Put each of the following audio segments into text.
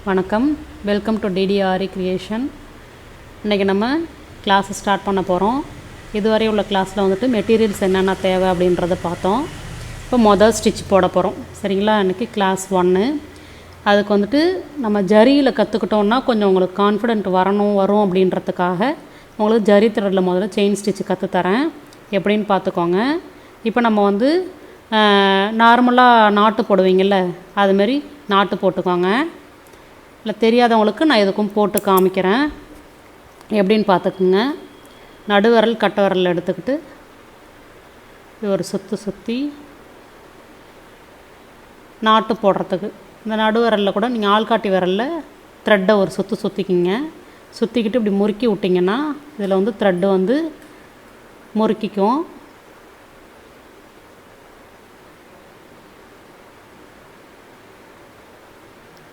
வணக்கம், welcome to டிடிஆர்இ creation. இன்றைக்கி நம்ம கிளாஸ் ஸ்டார்ட் பண்ண போகிறோம். இதுவரை உள்ள கிளாஸில் வந்துட்டு மெட்டீரியல்ஸ் என்னென்ன தேவை அப்படின்றத பார்த்தோம். இப்போ மொதல் ஸ்டிச் போட போகிறோம். சரிங்களா? இன்றைக்கி கிளாஸ் 1. அதுக்கு வந்துட்டு நம்ம ஜரியில் கற்றுக்கிட்டோன்னா கொஞ்சம் உங்களுக்கு கான்ஃபிடென்ட் வரும் அப்படின்றதுக்காக உங்களுக்கு ஜரி த்ரெட்டில் முதல்ல செயின் ஸ்டிச் கற்றுத்தரேன். எப்படின்னு பார்த்துக்கோங்க. இப்போ நம்ம வந்து நார்மலாக நாட்டு போடுவீங்கள்ல, அதுமாரி நாட்டு போட்டுக்கோங்க. இல்லை தெரியாதவங்களுக்கு நான் எதுக்கும் போட்டு காமிக்கிறேன். எப்படின்னு பார்த்துக்குங்க. நடுவிரல் கட்டை விரல் எடுத்துக்கிட்டு ஒரு சுற்றி நாட்டு போடுறதுக்கு இந்த நடுவிரலில் கூட நீங்கள் ஆள்காட்டி விரலில் த்ரெட்டை ஒரு சுற்றிக்கிங்க. சுற்றிக்கிட்டு இப்படி முறுக்கி விட்டிங்கன்னா இதில் வந்து த்ரெட்டு வந்து முறுக்கிக்கும்.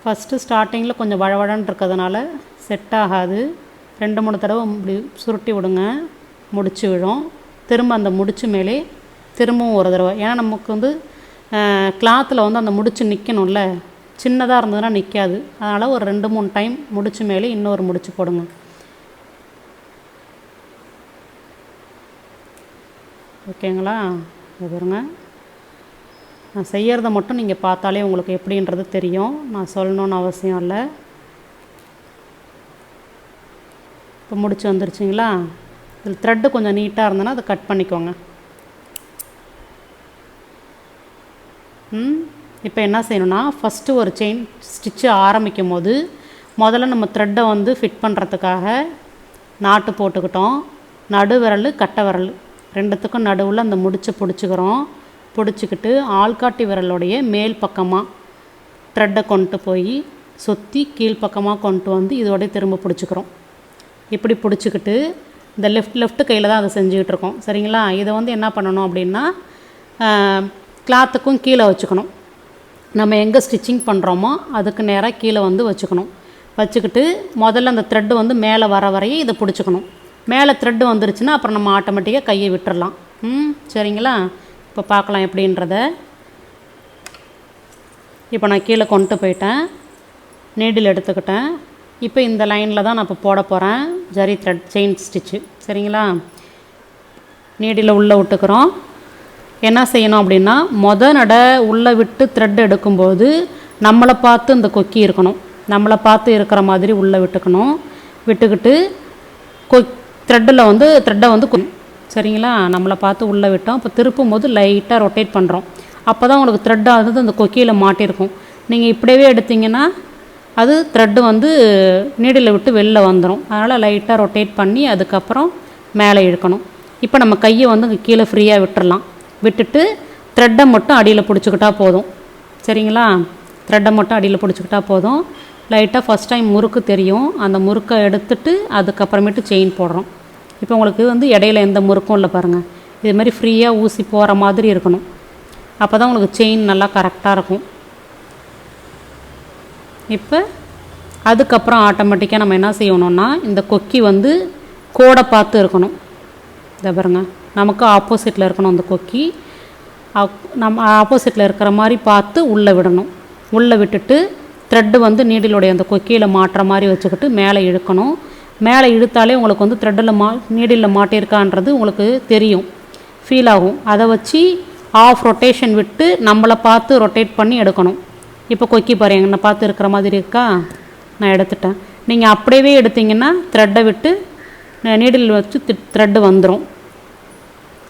ஃபஸ்ட்டு ஸ்டார்டிங்கில் கொஞ்சம் வழவழன்னு இருக்கிறதுனால செட் ஆகாது. 2-3 தடவை இப்படி சுருட்டி விடுங்க, முடிச்சு விடும். திரும்ப அந்த முடிச்சு மேலே திரும்பவும் ஒரு தடவை. ஏன்னா நமக்கு வந்து கிளாத்தில் வந்து அந்த முடிச்சு நிற்கணும்ல, சின்னதாக இருந்ததுன்னா நிற்காது. அதனால் ஒரு 2-3 டைம் முடிச்சு மேலே இன்னொரு முடிச்சு போடுங்க. ஓகேங்களா? பாருங்க, நான் செய்கிறத மட்டும் நீங்கள் பார்த்தாலே உங்களுக்கு எப்படின்றது தெரியும். நான் சொல்லணுன்னு அவசியம் இல்லை. இப்போ முடிச்சு வந்துருச்சிங்களா? இதில் த்ரெட்டு கொஞ்சம் நீட்டாக இருந்ததுன்னா அதை கட் பண்ணிக்கோங்க. இப்போ என்ன செய்யணும்னா, ஃபஸ்ட்டு ஒரு செயின் ஸ்டிச்சு ஆரம்பிக்கும் போது முதல்ல நம்ம த்ரெட்டை வந்து ஃபிட் பண்ணுறதுக்காக நாட்டு போட்டுக்கிட்டோம். நடு விரல் கட்டை விரல் ரெண்டுத்துக்கும் நடுவில் அந்த முடிச்சை பிடிச்சிக்கிட்டு ஆள்காட்டி விரலுடைய மேல் பக்கமாக த்ரெட்டை கொண்டு போய் சுற்றி கீழ்ப்பக்கமாக கொண்டு வந்து இதோடய திரும்ப பிடிச்சிக்கிறோம். இப்படி பிடிச்சிக்கிட்டு இந்த லெஃப்ட் கையில் தான் அதை செஞ்சுக்கிட்டு இருக்கோம். சரிங்களா? இதை வந்து என்ன பண்ணணும் அப்படின்னா, கிளாத்துக்கும் கீழே வச்சுக்கணும். நம்ம எங்கே ஸ்டிச்சிங் பண்ணுறோமோ அதுக்கு நேராக கீழே வந்து வச்சுக்கிட்டு முதல்ல அந்த த்ரெட்டு வந்து மேலே வர வரையே இதை பிடிச்சிக்கணும். மேலே த்ரெட்டு வந்துருச்சுன்னா அப்புறம் நம்ம ஆட்டோமேட்டிக்காக கையை விட்டுடலாம். சரிங்களா? இப்போ பார்க்கலாம் எப்படின்றத. இப்போ நான் கீழே கொண்டு போயிட்டேன், நீடில் எடுத்துக்கிட்டேன். இப்போ இந்த லைனில் தான் நான் இப்போ போட போகிறேன் ஜரி த்ரெட் செயின் ஸ்டிச்சு. சரிங்களா? நீடில் உள்ளே விட்டுக்கிறோம். என்ன செய்யணும் அப்படின்னா, நடை உள்ளே விட்டு த்ரெட் எடுக்கும்போது நம்மளை பார்த்து இந்த கொக்கி இருக்கணும். நம்மளை பார்த்து இருக்கிற மாதிரி உள்ளே விட்டுக்கிட்டு த்ரெட்டை வந்து சரிங்களா? நம்மளை பார்த்து உள்ளே விட்டோம். இப்போ திருப்பும் போது லைட்டாக ரொட்டேட் பண்ணுறோம். அப்போ தான் உங்களுக்கு த்ரெட்டானது அந்த கொக்கியில் மாட்டியிருக்கும். நீங்கள் இப்படியே எடுத்திங்கன்னா அது த்ரெட்டு வந்து நீடில் விட்டு வெளில வந்துடும். அதனால் லைட்டாக ரொட்டேட் பண்ணி அதுக்கப்புறம் மேலே இழுக்கணும். இப்போ நம்ம கையை வந்து கீழே ஃப்ரீயாக விட்டுட்டு த்ரெட்டை மட்டும் அடியில் பிடிச்சிக்கிட்டா போதும். சரிங்களா? த்ரெட்டை மட்டும் அடியில் பிடிச்சிக்கிட்டா போதும். லைட்டாக ஃபஸ்ட் டைம் முறுக்கு தெரியும். அந்த முறுக்கை எடுத்துட்டு அதுக்கப்புறமேட்டு செயின் போடுறோம். இப்போ உங்களுக்கு வந்து இடையில எந்த முறுக்கும் இல்லை பாருங்கள். இதுமாதிரி ஃப்ரீயாக ஊசி போகிற மாதிரி இருக்கணும். அப்போ தான் உங்களுக்கு செயின் நல்லா கரெக்டாக இருக்கும். இப்போ அதுக்கப்புறம் ஆட்டோமேட்டிக்காக நம்ம என்ன செய்யணும்னா, இந்த கொக்கி வந்து கோடை பார்த்து இருக்கணும். இதை பாருங்கள், நமக்கு ஆப்போசிட்டில் இருக்கணும். அந்த கொக்கி நம்ம ஆப்போசிட்டில் இருக்கிற மாதிரி பார்த்து உள்ளே விடணும். உள்ளே விட்டுட்டு த்ரெட்டு வந்து நீடிலுடைய அந்த கொக்கியில் மாட்டுற மாதிரி வச்சுக்கிட்டு மேலே இழுக்கணும். மேலே இழுத்தாலே உங்களுக்கு வந்து த்ரெட்டில் நீடிலில் மாட்டியிருக்கான்றது உங்களுக்கு தெரியும், ஃபீல் ஆகும். அதை வச்சு ஆஃப் ரொட்டேஷன் விட்டு நம்மளை பார்த்து ரொட்டேட் பண்ணி எடுக்கணும். இப்போ கொக்கி பாருங்க, என்னை பார்த்து இருக்கிற மாதிரி இருக்கா? நான் எடுத்துட்டேன். நீங்கள் அப்படியே எடுத்திங்கன்னா த்ரெட்டை விட்டு நீடில் வச்சு த்ரெட்டு வந்துடும்.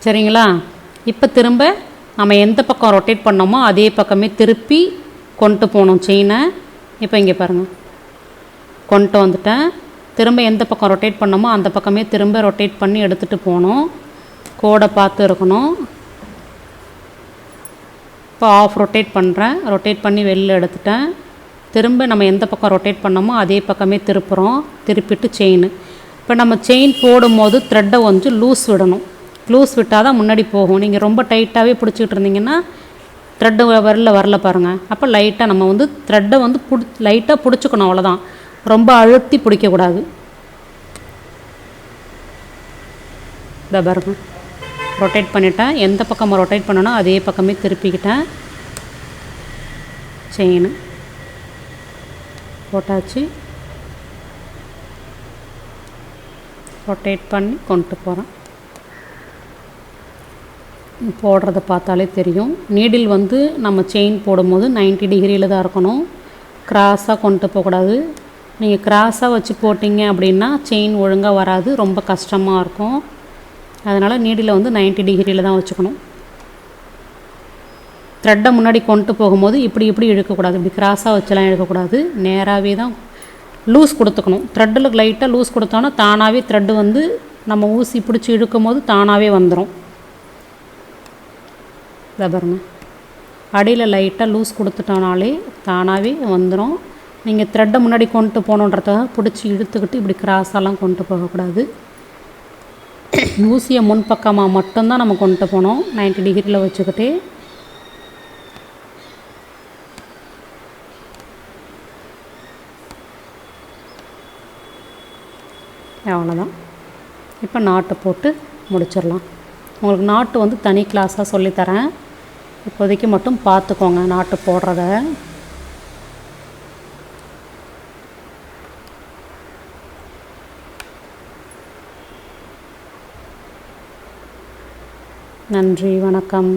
சரிங்களா? இப்போ திரும்ப நம்ம எந்த பக்கம் ரொட்டேட் பண்ணோமோ அதே பக்கமே திருப்பி கொண்டு போகணும் செயினை. இப்போ இங்கே பாருங்கள், கொண்டு வந்துட்டேன். திரும்ப எந்த பக்கம் ரொட்டேட் பண்ணோமோ அந்த பக்கமே திரும்ப ரொட்டேட் பண்ணி எடுத்துகிட்டு போகணும். கோடை பார்த்து இருக்கணும். இப்போ ஆஃப் ரொட்டேட் பண்ணுறேன். ரொட்டேட் பண்ணி வெளில எடுத்துட்டேன். திரும்ப நம்ம எந்த பக்கம் ரொட்டேட் பண்ணோமோ அதே பக்கமே திருப்பிட்டு செயின். இப்போ நம்ம செயின் போடும்போது த்ரெட்டை கொஞ்சம் லூஸ் விடணும். லூஸ் விட்டால் தான் முன்னாடி போகும். நீங்கள் ரொம்ப டைட்டாகவே பிடிச்சிக்கிட்டு இருந்தீங்கன்னா த்ரெட்டு வரல பாருங்கள். அப்போ லைட்டாக நம்ம வந்து த்ரெட்டை வந்து லைட்டாக பிடிச்சிக்கணும், அவ்வளோதான். ரொம்ப அழுத்தி பிடிக்கக்கூடாது. இதை பாருங்க, ரொட்டேட் பண்ணிட்டேன். எந்த பக்கம் ரொட்டேட் பண்ணணும் அதே பக்கமே திருப்பிக்கிட்டேன் செயின். போட்டாச்சு. ரொட்டேட் பண்ணி கொண்டு போகிறேன். போடுறத பார்த்தாலே தெரியும். நீடில் வந்து நம்ம செயின் போடும்போது 90 டிகிரியில் தான் இருக்கணும். கிராஸாக கொண்டு போகக்கூடாது. நீங்கள் கிராஸாக வச்சு போட்டிங்க அப்படின்னா செயின் ஒழுங்காக வராது, ரொம்ப கஷ்டமாக இருக்கும். அதனால் நீடில் வந்து 90 டிகிரியில் தான் வச்சுக்கணும். த்ரெட்டை முன்னாடி கொண்டு போகும்போது இப்படி இழுக்கக்கூடாது, இப்படி கிராஸாக வச்செல்லாம் இழுக்கக்கூடாது. நேராகவே தான் லூஸ் கொடுத்துக்கணும். த்ரெட்டில் லைட்டாக லூஸ் கொடுத்தோன்னா தானாகவே த்ரெட்டு வந்து நம்ம ஊசி பிடிச்சி இழுக்கும் போது தானாகவே வந்துடும். இதை பாருங்க, அடியில் லைட்டாக லூஸ் கொடுத்துட்டோனாலே தானாகவே வந்துடும். நீங்கள் த்ரெட்டை முன்னாடி கொண்டு போகணுன்றதுக்காக பிடிச்சி இழுத்துக்கிட்டு இப்படி கிராஸாலாம் கொண்டு போகக்கூடாது. ஊசியை முன்பக்கமாக மட்டும்தான் நம்ம கொண்டு போனோம் 90 டிகிரியில் வச்சுக்கிட்டு. அவ்வளோதான். இப்போ நாட்டு போட்டு முடிச்சிடலாம். உங்களுக்கு நாட்டு வந்து தனி கிளாஸாக சொல்லித்தரேன். இப்போதைக்கு மட்டும் பார்த்துக்கோங்க நாட்டு போடுறத. நன்றி, வணக்கம்.